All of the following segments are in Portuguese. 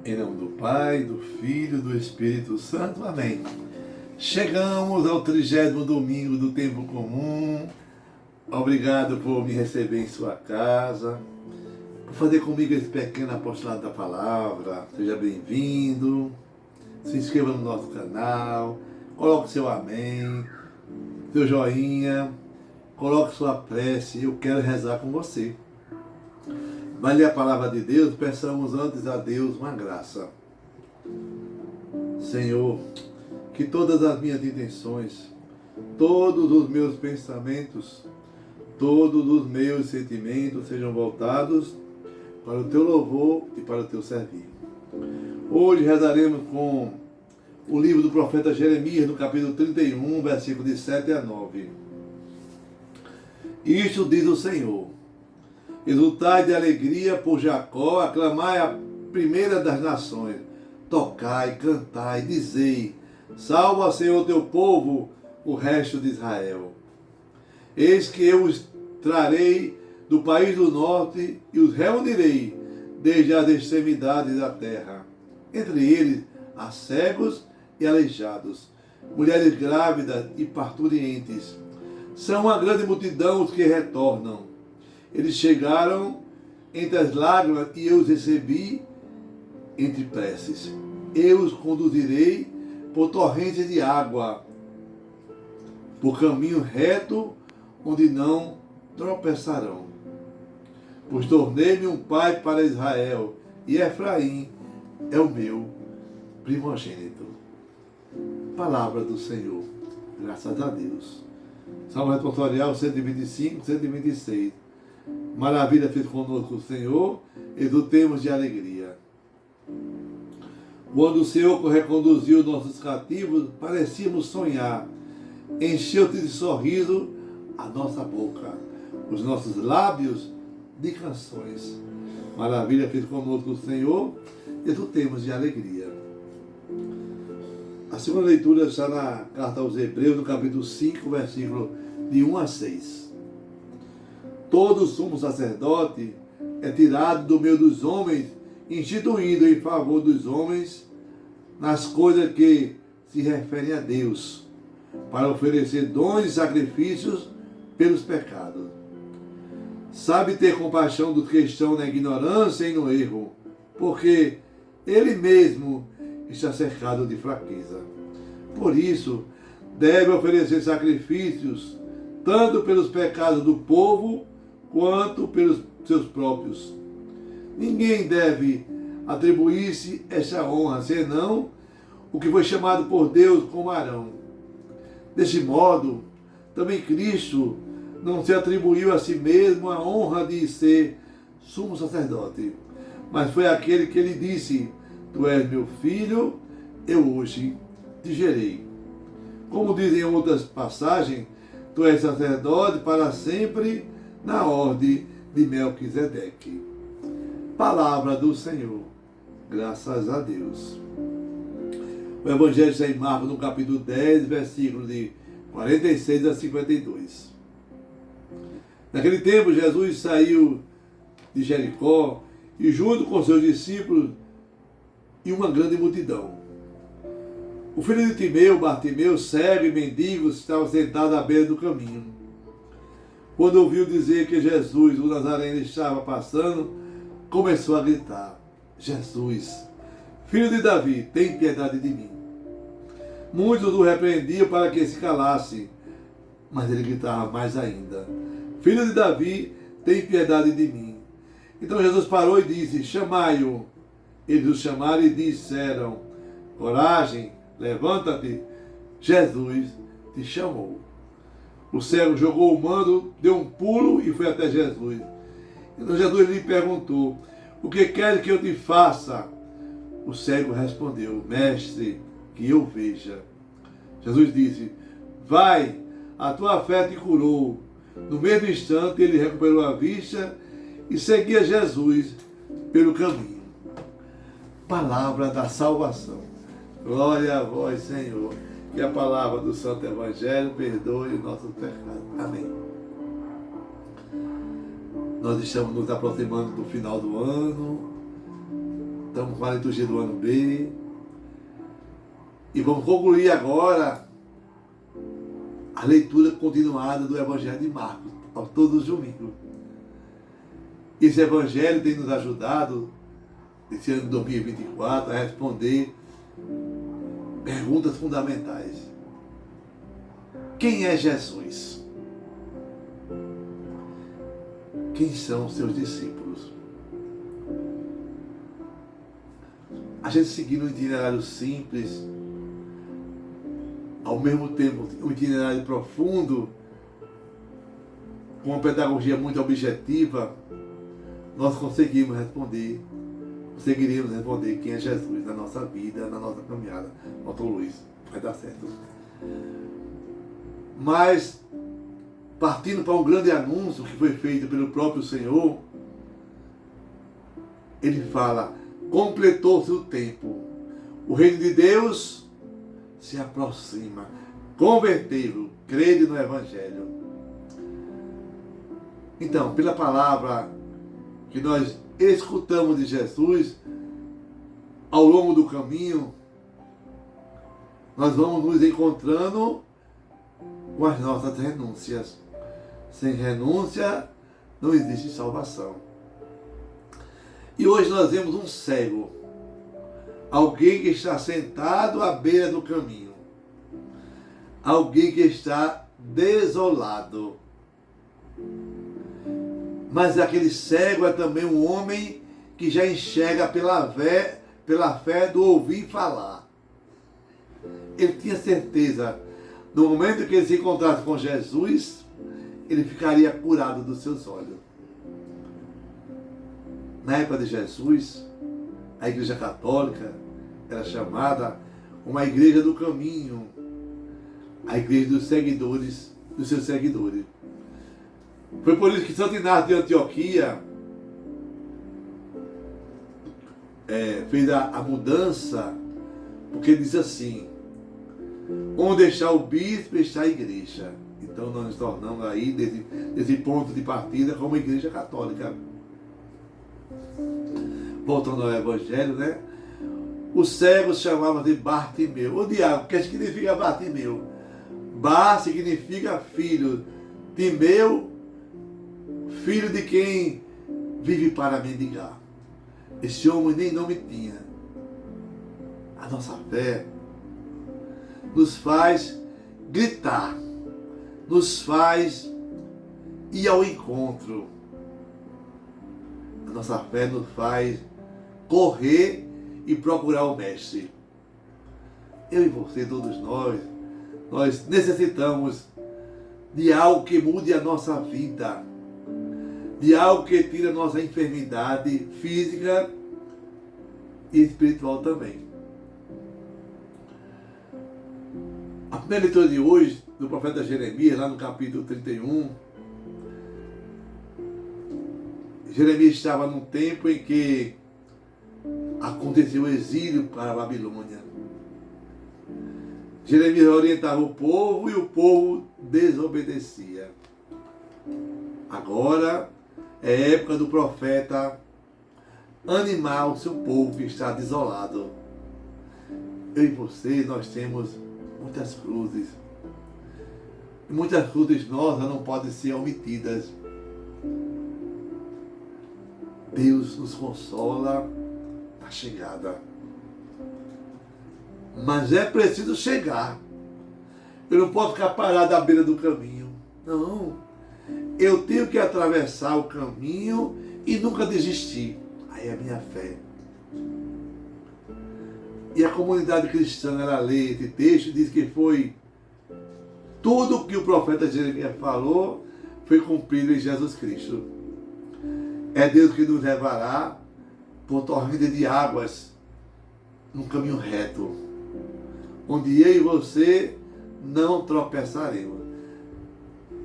Em nome do Pai, do Filho e do Espírito Santo. Amém. Chegamos ao 30º domingo do tempo comum. Obrigado por me receber em sua casa, por fazer comigo esse pequeno apostolado da palavra. Seja bem-vindo. Se inscreva no nosso canal. Coloque seu amém, seu joinha. Coloque sua prece. Eu quero rezar com você. Vai ler a palavra de Deus, peçamos antes a Deus uma graça. Senhor, que todas as minhas intenções, todos os meus pensamentos, todos os meus sentimentos sejam voltados para o Teu louvor e para o Teu servir. Hoje rezaremos com o livro do profeta Jeremias, no capítulo 31, versículos de 7 a 9. Isto diz o Senhor: exultai de alegria por Jacó, aclamai a primeira das nações, tocai, cantai, dizei, salva, Senhor, teu povo, o resto de Israel. Eis que eu os trarei do país do norte e os reunirei desde as extremidades da terra. Entre eles há cegos e aleijados, mulheres grávidas e parturientes. São uma grande multidão os que retornam. Eles chegaram entre as lágrimas e eu os recebi entre preces. Eu os conduzirei por torrentes de água, por caminho reto onde não tropeçarão. Pois tornei-me um pai para Israel, e Efraim é o meu primogênito. Palavra do Senhor. Graças a Deus. Salmo responsorial 125, 126. Maravilha fez conosco o Senhor, exultemos de alegria. Quando o Senhor reconduziu nossos cativos, parecíamos sonhar. Encheu-te de sorriso a nossa boca, os nossos lábios de canções. Maravilha fez conosco o Senhor, exultemos de alegria. A segunda leitura está na carta aos Hebreus, no capítulo 5, versículo de 1 a 6. Todo sumo sacerdote é tirado do meio dos homens, instituído em favor dos homens nas coisas que se referem a Deus, para oferecer dons e sacrifícios pelos pecados. Sabe ter compaixão dos que estão na ignorância e no erro, porque ele mesmo está cercado de fraqueza. Por isso, deve oferecer sacrifícios, tanto pelos pecados do povo, quanto pelos seus próprios. Ninguém deve atribuir-se essa honra, senão o que foi chamado por Deus como Arão. Desse modo, também Cristo não se atribuiu a si mesmo a honra de ser sumo sacerdote, mas foi aquele que lhe disse: tu és meu filho, eu hoje te gerei. Como dizem em outras passagens, tu és sacerdote para sempre, na ordem de Melquisedeque. Palavra do Senhor. Graças a Deus. O Evangelho está em Marcos, no capítulo 10, versículos de 46 a 52. Naquele tempo, Jesus saiu de Jericó e, junto com seus discípulos, e uma grande multidão. O filho de Timeu, Bartimeu, cego e mendigo, estava sentado à beira do caminho. Quando ouviu dizer que Jesus, o Nazareno, estava passando, começou a gritar: Jesus, filho de Davi, tem piedade de mim. Muitos o repreendiam para que se calasse, mas ele gritava mais ainda: Filho de Davi, tem piedade de mim. Então Jesus parou e disse: chamai-o. Eles o chamaram e disseram: coragem, levanta-te, Jesus te chamou. O cego jogou o manto, deu um pulo e foi até Jesus. Então Jesus lhe perguntou: o que queres que eu te faça? O cego respondeu: mestre, que eu veja. Jesus disse: vai, a tua fé te curou. No mesmo instante ele recuperou a vista e seguia Jesus pelo caminho. Palavra da salvação. Glória a vós, Senhor. Que a palavra do Santo Evangelho perdoe os nossos pecados. Amém. Nós estamos nos aproximando do final do ano. Estamos com a liturgia do ano B. E vamos concluir agora a leitura continuada do Evangelho de Marcos, todos os domingos. Esse Evangelho tem nos ajudado, esse ano de 2024, a responder perguntas fundamentais. Quem é Jesus? Quem são os seus discípulos? A gente seguindo um itinerário simples, ao mesmo tempo um itinerário profundo, com uma pedagogia muito objetiva, nós conseguiremos responder quem é Jesus na nossa vida, na nossa caminhada. Doutor Luiz, vai dar certo. Mas, partindo para um grande anúncio que foi feito pelo próprio Senhor, ele fala: completou-se o tempo, o reino de Deus se aproxima, convertei-lo, crede no Evangelho. Então, pela palavra que nós escutamos de Jesus, ao longo do caminho, nós vamos nos encontrando com as nossas renúncias. Sem renúncia, não existe salvação. E hoje nós vemos um cego, alguém que está sentado à beira do caminho, alguém que está desolado. Mas aquele cego é também um homem que já enxerga pela fé do ouvir falar. Ele tinha certeza, no momento que ele se encontrasse com Jesus, ele ficaria curado dos seus olhos. Na época de Jesus, a Igreja Católica era chamada uma igreja do caminho, a igreja dos seguidores, dos seus seguidores. Foi por isso que Santo Inácio de Antioquia fez a mudança, porque diz assim: onde está o bispo, está a igreja. Então nós nos tornamos aí, desse ponto de partida, como igreja católica. Voltando ao Evangelho, né? O cego chamava de Bartimeu. O diabo, o que significa Bartimeu? Bar significa filho. Timeu, filho de quem vive para mendigar. Esse homem nem nome tinha. A nossa fé nos faz gritar, nos faz ir ao encontro. A nossa fé nos faz correr e procurar o Mestre. Eu e você, todos nós necessitamos de algo que mude a nossa vida, de algo que tire a nossa enfermidade física e espiritual também. A primeira leitura de hoje, do profeta Jeremias, lá no capítulo 31, Jeremias estava num tempo em que aconteceu o exílio para a Babilônia. Jeremias orientava o povo e o povo desobedecia. Agora é época do profeta animar o seu povo que está desolado. Eu e você, nós temos muitas cruzes. E muitas cruzes nossas não podem ser omitidas. Deus nos consola na chegada. Mas é preciso chegar. Eu não posso ficar parado à beira do caminho. Não. Eu tenho que atravessar o caminho e nunca desistir. Aí é a minha fé. E a comunidade cristã, ela lê esse texto e diz que foi tudo o que o profeta Jeremias falou foi cumprido em Jesus Cristo. É Deus que nos levará por torrente de águas num caminho reto, onde eu e você não tropeçaremos.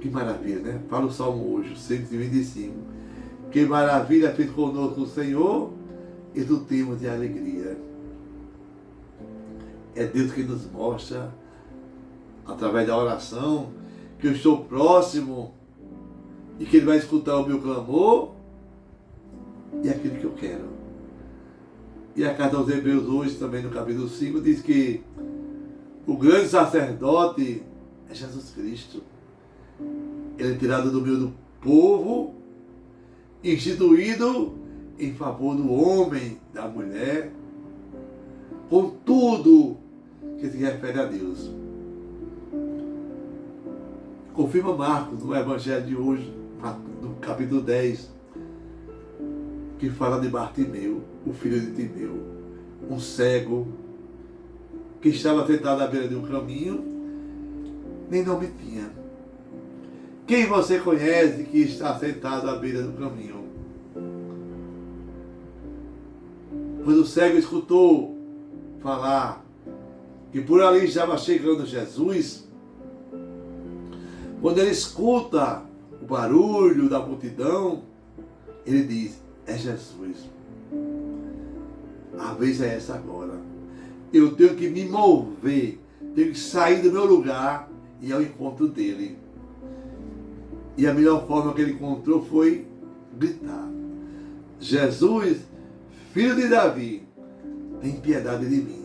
Que maravilha, né? Fala o Salmo hoje, 125. Que maravilha fez conosco o Senhor e do tempo de alegria. É Deus que nos mostra, através da oração, que eu estou próximo e que Ele vai escutar o meu clamor e aquilo que eu quero. E a carta aos Hebreus hoje, também no capítulo 5, diz que o grande sacerdote é Jesus Cristo. Ele é tirado do meio do povo, instituído em favor do homem, da mulher, com tudo que se refere a Deus. Confirma Marcos no Evangelho de hoje, no capítulo 10, que fala de Bartimeu, o filho de Timeu, um cego que estava sentado à beira de um caminho, nem nome tinha. Quem você conhece que está sentado à beira do caminho? Quando o cego escutou falar que por ali estava chegando Jesus, quando ele escuta o barulho da multidão, ele diz: é Jesus. A vez é essa agora. Eu tenho que me mover, tenho que sair do meu lugar e ir ao encontro dele. E a melhor forma que ele encontrou foi gritar: Jesus, filho de Davi, tem piedade de mim.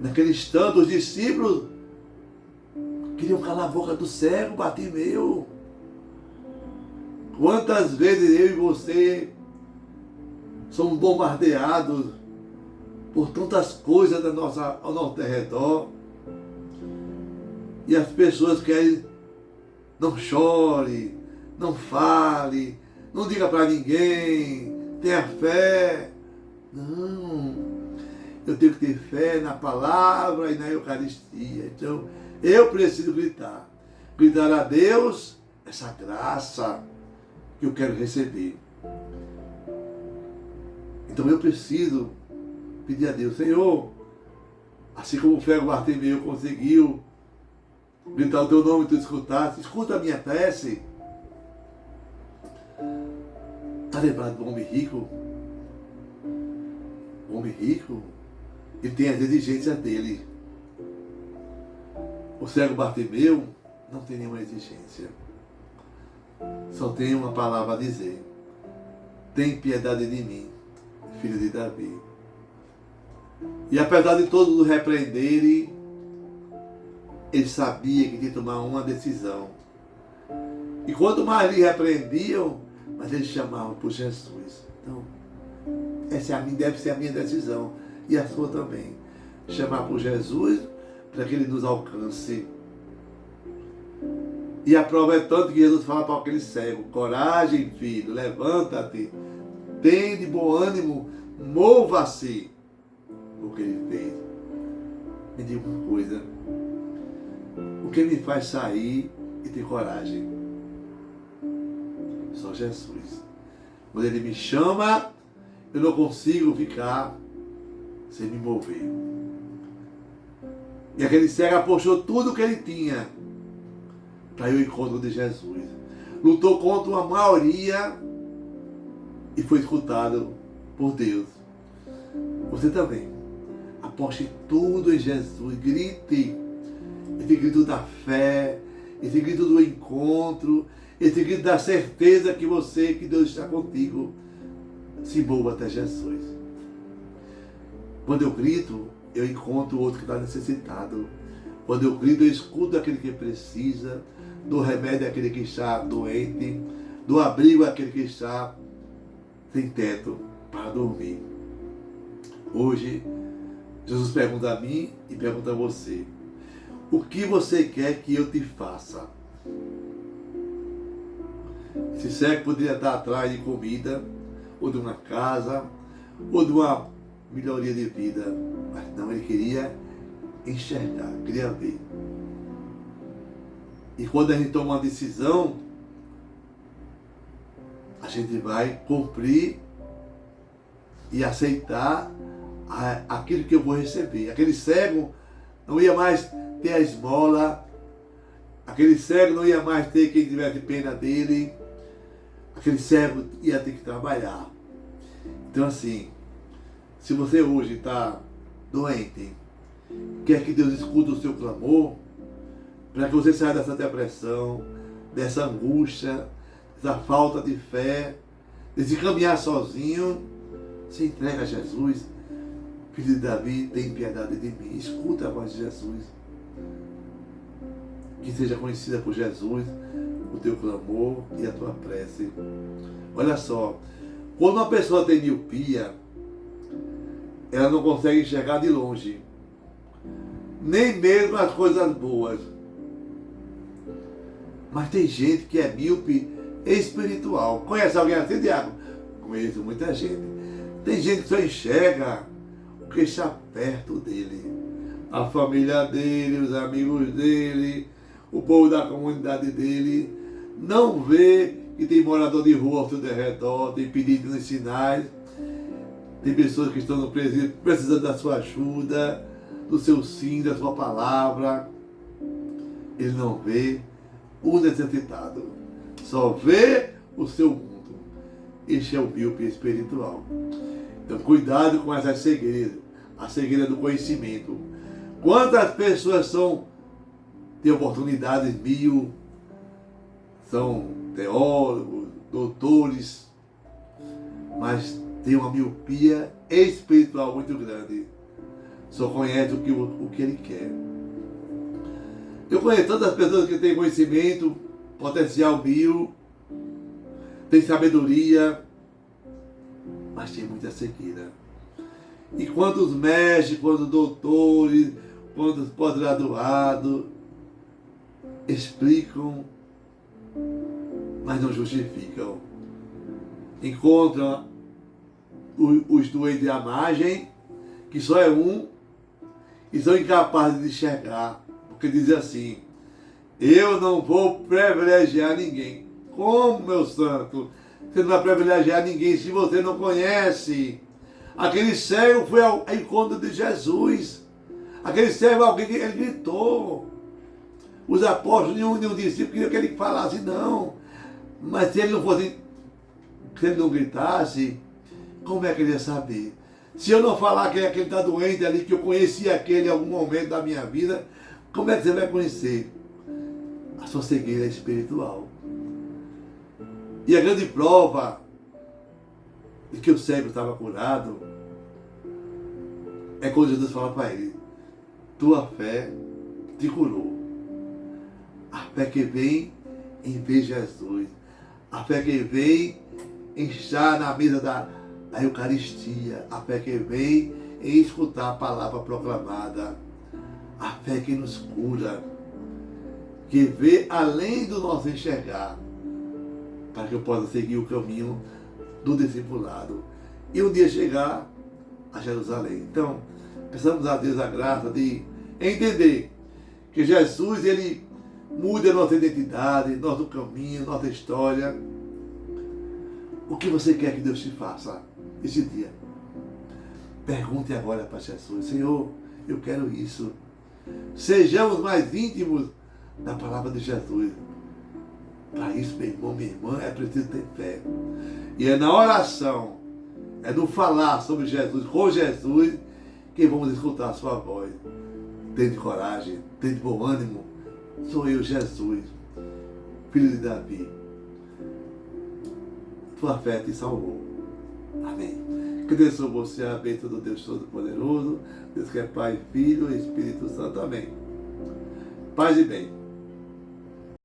Naquele instante, os discípulos queriam calar a boca do cego, Bartimeu. Quantas vezes eu e você somos bombardeados por tantas coisas ao nosso redor, e as pessoas querem: não chore, não fale, não diga para ninguém, tenha fé. Não, eu tenho que ter fé na palavra e na Eucaristia. Então, eu preciso gritar a Deus essa graça que eu quero receber. Então eu preciso pedir a Deus: Senhor, assim como o cego Bartimeu conseguiu gritar o teu nome e tu escutaste, escuta a minha prece. Está lembrado do homem rico? O homem rico, ele tem as exigências dele. O cego Bartimeu não tem nenhuma exigência. Só tem uma palavra a dizer: tem piedade de mim, filho de Davi. E apesar de todos o repreenderem, ele sabia que tinha que tomar uma decisão. E quanto mais lhe repreendiam, mas eles chamavam por Jesus. Então, essa deve ser a minha decisão, e a sua também. Chamar por Jesus para que ele nos alcance. E a prova é tanto que Jesus fala para aquele cego: coragem, filho, levanta-te, tem de bom ânimo, mova-se. O que ele fez. Me diga uma coisa: o que me faz sair e ter coragem? Só Jesus. Quando ele me chama, eu não consigo ficar sem me mover. E aquele cego apostou tudo o que ele tinha para ir ao encontro de Jesus. Lutou contra uma maioria e foi escutado por Deus. Você também. Aposte tudo em Jesus. Grite. Esse grito da fé, esse grito do encontro, esse grito da certeza que Deus está contigo. Se mova até Jesus. Quando eu grito, eu encontro o outro que está necessitado. Quando eu grito, eu escuto aquele que precisa, dou remédio àquele que está doente, dou abrigo àquele que está sem teto para dormir. Hoje, Jesus pergunta a mim e pergunta a você: o que você quer que eu te faça? Esse cego poderia estar atrás de comida, ou de uma casa, ou de uma melhoria de vida. Mas não, ele queria enxergar, queria ver. E quando a gente toma uma decisão, a gente vai cumprir e aceitar aquilo que eu vou receber. Aquele cego não ia mais ter a esmola, aquele cego não ia mais ter quem tivesse pena dele, aquele cego ia ter que trabalhar. Então assim, se você hoje está doente, quer que Deus escute o seu clamor, para que você saia dessa depressão, dessa angústia, dessa falta de fé, desse caminhar sozinho, Se entrega a Jesus. Filho de Davi, tem piedade de mim. Escuta a voz de Jesus. Que seja conhecida por Jesus o teu clamor e a tua prece. Olha só, quando uma pessoa tem miopia, ela não consegue enxergar de longe, nem mesmo as coisas boas. Mas tem gente que é míope espiritual. Conhece alguém assim, Diago? Conheço muita gente. Tem gente que só enxerga o que está perto dele. A família dele, os amigos dele, o povo da comunidade dele. Não vê que tem morador de rua ao seu redor, tem pedido nos sinais. Tem pessoas que estão no presídio precisando da sua ajuda, do seu sim, da sua palavra. Ele não vê o necessitado, só vê o seu mundo. Este é o míope espiritual. Então cuidado com essa cegueira, a cegueira do conhecimento. Quantas pessoas têm oportunidades mil, são teólogos, doutores, mas tem uma miopia espiritual muito grande. Só conhece o que ele quer. Eu conheço tantas pessoas que têm conhecimento, potencial mil, tem sabedoria, mas tem muita cegueira. E quantos mestres, quantos doutores, quantos pós-graduados explicam, mas não justificam. Encontram os doentes à margem, que só é um, e são incapazes de enxergar. Porque diz assim: eu não vou privilegiar ninguém. Como, meu santo? Você não vai privilegiar ninguém se você não conhece. Aquele cego foi ao encontro de Jesus. Aquele cego, alguém que ele gritou. Os apóstolos, nenhum discípulo queria que ele falasse, não. Mas se ele não fosse, se ele não gritasse, como é que ele ia saber? Se eu não falar que aquele está doente ali, que eu conheci aquele em algum momento da minha vida, como é que você vai conhecer? A sua cegueira espiritual. E a grande prova de que o cego estava curado é quando Jesus fala para ele: tua fé te curou. A fé que vem em ver Jesus. A fé que vem em estar na mesa da Eucaristia. A fé que vem em escutar a palavra proclamada. A fé que nos cura. Que vê além do nosso enxergar. Para que eu possa seguir o caminho do discipulado. E um dia chegar a Jerusalém. Então, peçamos a Deus a graça de entender que Jesus, ele muda a nossa identidade, nosso caminho, nossa história. O que você quer que Deus te faça esse dia? Pergunte agora para Jesus: Senhor, eu quero isso. Sejamos mais íntimos da palavra de Jesus. Para isso, meu irmão, minha irmã, é preciso ter fé. E é na oração, é no falar sobre Jesus, com Jesus, que vamos escutar a sua voz. Tende coragem, tende bom ânimo. Sou eu, Jesus, filho de Davi. Tua fé te salvou. Amém. Que Deus sobre você, a bênção do Deus Todo-Poderoso, Deus que é Pai, Filho e Espírito Santo. Amém. Paz e bem.